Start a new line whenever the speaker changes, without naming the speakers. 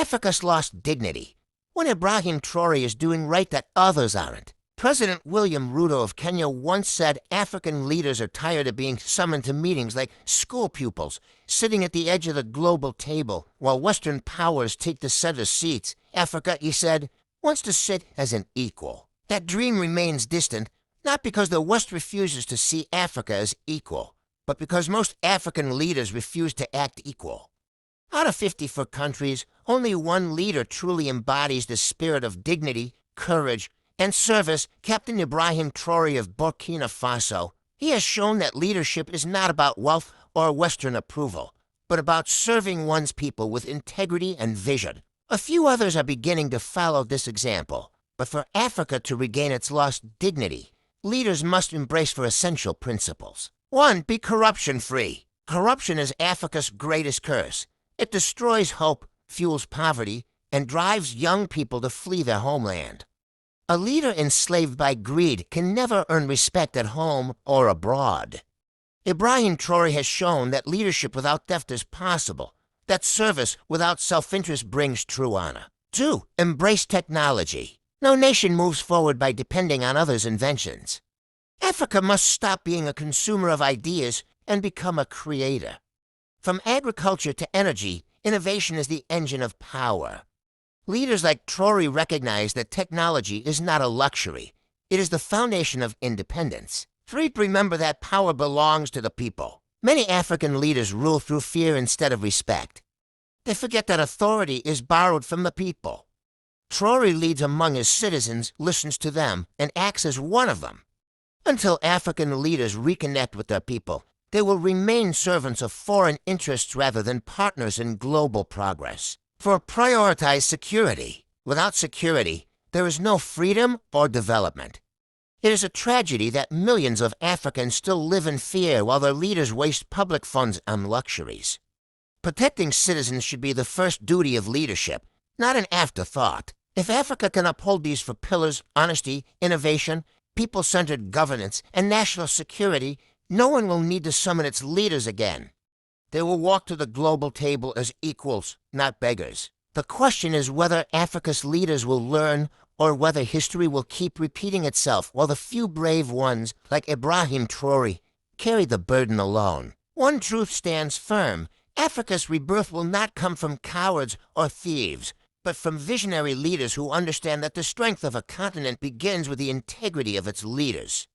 Africa's lost dignity when Ibrahim Traore is doing right that others aren't. President William Ruto of Kenya once said African leaders are tired of being summoned to meetings like school pupils, sitting at the edge of the global table while Western powers take the center seats. Africa, he said, wants to sit as an equal. That dream remains distant, not because the West refuses to see Africa as equal, but because most African leaders refuse to act equal. Out of 54 countries, only one leader truly embodies the spirit of dignity, courage, and service, Captain Ibrahim Traore of Burkina Faso. He has shown that leadership is not about wealth or Western approval, but about serving one's people with integrity and vision. A few others are beginning to follow this example, but for Africa to regain its lost dignity, leaders must embrace four essential principles. 1. Be corruption-free. Corruption is Africa's greatest curse. It destroys hope, fuels poverty, and drives young people to flee their homeland. A leader enslaved by greed can never earn respect at home or abroad. Ibrahim Traore has shown that leadership without theft is possible, that service without self-interest brings true honor. 2. Embrace technology. No nation moves forward by depending on others' inventions. Africa must stop being a consumer of ideas and become a creator. From agriculture to energy, innovation is the engine of power. Leaders like Traore recognize that technology is not a luxury. It is the foundation of independence. 3. Remember that power belongs to the people. Many African leaders rule through fear instead of respect. They forget that authority is borrowed from the people. Traore leads among his citizens, listens to them, and acts as one of them. Until African leaders reconnect with their people, they will remain servants of foreign interests rather than partners in global progress. 4. Prioritize security. Without security, there is no freedom or development. It is a tragedy that millions of Africans still live in fear while their leaders waste public funds on luxuries. Protecting citizens should be the first duty of leadership, not an afterthought. If Africa can uphold these four pillars, honesty, innovation, people-centered governance, and national security, no one will need to summon its leaders again. They will walk to the global table as equals, not beggars. The question is whether Africa's leaders will learn or whether history will keep repeating itself while the few brave ones, like Ibrahim Traore, carry the burden alone. One truth stands firm. Africa's rebirth will not come from cowards or thieves, but from visionary leaders who understand that the strength of a continent begins with the integrity of its leaders.